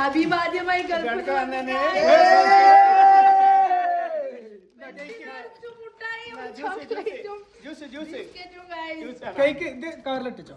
അഭിവാദ്യമായി കാറിലിട്ടോ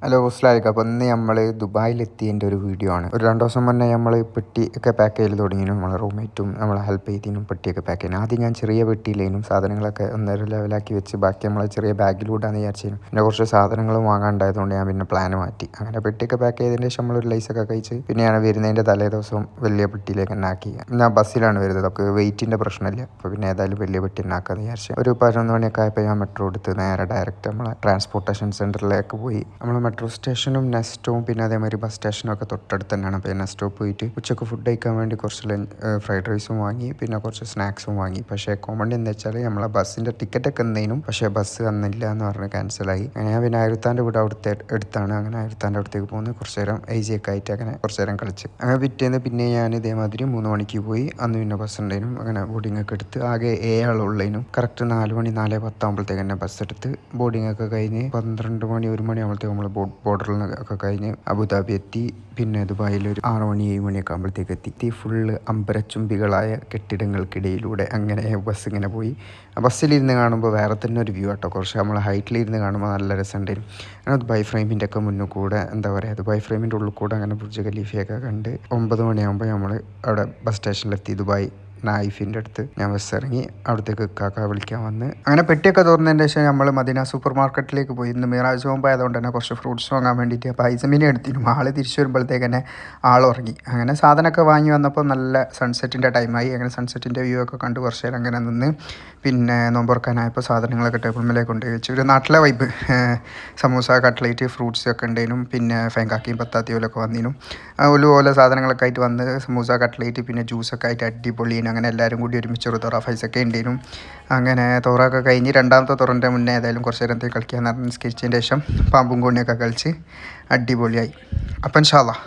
hello അസ്സലാമു. അപ്പോൾ ഇന്ന് നമ്മൾ ദുബായിലെത്തിയതിൻ്റെ ഒരു വീഡിയോ ആണ്. ഒരു 2 ദിവസം മുന്നേ നമ്മൾ പെട്ടി ഒക്കെ പാക്ക് ചെയ്ത് തുടങ്ങിയിരുന്നു. നമ്മളെ റൂംമേറ്റും നമ്മളെ ഹെൽപ്പ് ചെയ്തിനും പെട്ടിയൊക്കെ പാക്ക് ചെയ്യുന്നു. ആദ്യം ഞാൻ ചെറിയ പെട്ടിയിലേനും സാധനങ്ങളൊക്കെ ഒന്നര ലെവലാക്കി വെച്ച് ബാക്കി നമ്മളെ ചെറിയ ബാഗിലൂടെയാണ് വിചാരിച്ചിരുന്നു. പിന്നെ കുറച്ച് സാധനങ്ങളും വാങ്ങാണ്ടായതുകൊണ്ട് ഞാൻ പിന്നെ പ്ലാൻ മാറ്റി. അങ്ങനെ പെട്ടിയൊക്കെ പാക്ക് ചെയ്തതിന് ശേഷം നമ്മളൊരു ലൈസൊക്കെ കഴിച്ച് പിന്നെയാണ് വരുന്നതിൻ്റെ തലേ ദിവസം വലിയ പെട്ടിയിലേക്ക് തന്നെ ആക്കി. ഞാൻ ബസ്സിലാണ് വരുന്നത്. അപ്പോൾ വെയിറ്റിൻ്റെ പ്രശ്നമില്ല. അപ്പോൾ പിന്നെ ഏതായാലും വലിയ പെട്ടി തന്നെ ആക്കാമെന്ന് വിചാരിച്ചു. ഒരു 11 മണിയൊക്കെ ആയപ്പോൾ ഞാൻ മെട്രോ എടുത്ത് നേരെ ഡയറക്റ്റ് നമ്മളെ ട്രാൻസ്പോർട്ടേഷൻ സെൻറ്ററിലേക്ക് പോയി. നമ്മൾ മെട്രോ സ്റ്റേഷനും നെസ്റ്റവും പിന്നെ അതേമാതിരി ബസ് സ്റ്റേഷനും ഒക്കെ തൊട്ടടുത്ത് തന്നെയാണ്. അപ്പോൾ നെസ്റ്റോ പോയിട്ട് ഉച്ചക്ക് ഫുഡ് കഴിക്കാൻ വേണ്ടി കുറച്ച് ഫ്രൈഡ് റൈസും വാങ്ങി, പിന്നെ കുറച്ച് സ്നാക്സും വാങ്ങി. പക്ഷേ കോമഡി എന്താ വെച്ചാൽ നമ്മളെ ബസ്സിൻ്റെ ടിക്കറ്റൊക്കെ എന്നേനും പക്ഷേ ബസ് വന്നില്ല എന്ന് പറഞ്ഞ് ക്യാൻസലായി. അങ്ങനെ ഞാൻ പിന്നെ ആയിരത്താൻ്റെ വീട് അവിടുത്തെ എടുത്താണ്. അങ്ങനെ ആയിരത്താൻ്റെ അടുത്തേക്ക് പോകുന്നത് കുറച്ച് നേരം ഒക്കെ ആയിട്ട് അങ്ങനെ കുറച്ച് നേരം കളിച്ച് അങ്ങനെ പിറ്റേന്ന് പിന്നെ ഞാൻ ഇതേമാതിരി 3 മണിക്ക് പോയി. അന്ന് പിന്നെ ബസ് ഉണ്ടായിരുന്നു. അങ്ങനെ ബോർഡിംഗ് ഒക്കെ എടുത്ത് ആകെ 7 ആളുള്ളതിനും കറക്റ്റ് 4 മണി 4:10 ആകുമ്പോഴത്തേക്ക് തന്നെ ബസ് എടുത്ത് ബോർഡിംഗ് ഒക്കെ കഴിഞ്ഞ് 12 മണി 1 മണി ആകുമ്പോഴത്തേക്ക് നമ്മൾ ബോർഡറിൽ നിന്നൊക്കെ കഴിഞ്ഞ് അബുദാബി എത്തി. പിന്നെ ദുബായിൽ ഒരു 6 മണി 7 മണിയൊക്കെ ആകുമ്പോഴത്തേക്ക് എത്തി. ഫുള്ള് അമ്പരച്ചുംബികളായ കെട്ടിടങ്ങൾക്കിടയിലൂടെ അങ്ങനെ ബസ് ഇങ്ങനെ പോയി. ബസ്സിലിരുന്ന് കാണുമ്പോൾ വേറെ തന്നെ ഒരു വ്യൂ ആട്ടോ. കുറച്ച് നമ്മൾ ഹൈറ്റിലിരുന്ന് കാണുമ്പോൾ നല്ല രസമുണ്ടായിരുന്നു. അങ്ങനെ ദുബായ് ഫ്രെയിമിൻ്റെ ഒക്കെ മുന്നിൽ കൂടെ എന്താ പറയുക, ദുബായ് ഫ്രെയിമിൻ്റെ ഉള്ളിൽ കൂടെ അങ്ങനെ ബുർജ് ഖലീഫയൊക്കെ കണ്ട് 9 മണിയാകുമ്പോൾ നമ്മൾ അവിടെ ബസ് സ്റ്റേഷനിലെത്തി. ദുബായ് നായിഫിൻ്റെ അടുത്ത് ഞാൻ ബസ് ഇറങ്ങി. അവിടത്തേക്ക് കാക്ക വിളിക്കാൻ വന്ന് അങ്ങനെ പെട്ടിയൊക്കെ തുറന്നതിൻ്റെ ശേഷം നമ്മൾ മദീന സൂപ്പർ മാർക്കറ്റിലേക്ക് പോയി. ഇന്ന് മിറാജ് പോകുമ്പോൾ ആയതുകൊണ്ട് തന്നെ കുറച്ച് ഫ്രൂട്ട്സ് വാങ്ങാൻ വേണ്ടിയിട്ട് അപ്പോൾ ഐസമിനെ എടുത്തിരുന്നു. ആൾ തിരിച്ചു വരുമ്പോഴത്തേക്ക് തന്നെ ഉറങ്ങി. അങ്ങനെ സാധനമൊക്കെ വാങ്ങി വന്നപ്പോൾ നല്ല സൺസെറ്റിൻ്റെ ടൈമായി. അങ്ങനെ സൺസെറ്റിൻ്റെ വ്യൂ ഒക്കെ കണ്ട് കുറച്ച് നേരം അങ്ങനെ നിന്ന് പിന്നെ നോമ്പുറക്കാനായപ്പോൾ സാധനങ്ങളൊക്കെ ടേബിൾ മേലേക്ക് കൊണ്ടുപോയി വെച്ചു. ഒരു നാട്ടിലെ വൈബ്. സമൂസ, കട്ട്ലേറ്റ്, ഫ്രൂട്ട്സ് ഒക്കെ ഉണ്ടായിരുന്നു. പിന്നെ ഫെങ്കാക്കിയും പത്താത്തിയോലൊക്കെ വന്നിരുന്നു. ഓല സാധനങ്ങളൊക്കെ ആയിട്ട് വന്ന് സമൂസ, കട്ട്ലേറ്റ് പിന്നെ ജ്യൂസൊക്കെ ആയിട്ട് അടിപൊളിയാണ്. അങ്ങനെ എല്ലാവരും കൂടി ഒരുമിച്ച് ഒരു തൊറ ഫൈസൊക്കെ ഉണ്ടായിരുന്നു. അങ്ങനെ തൊറയൊക്കെ കഴിഞ്ഞ് രണ്ടാമത്തെ തുറൻ്റെ മുന്നേ ഏതായാലും കുറച്ച് നേരത്തെ കളിക്കാൻ നിസ്കരിച്ചതിന് ശേഷം പാമ്പും കോണിയൊക്കെ കളിച്ച് അടിപൊളിയായി. അപ്പം ഇൻഷാ അല്ലാഹ്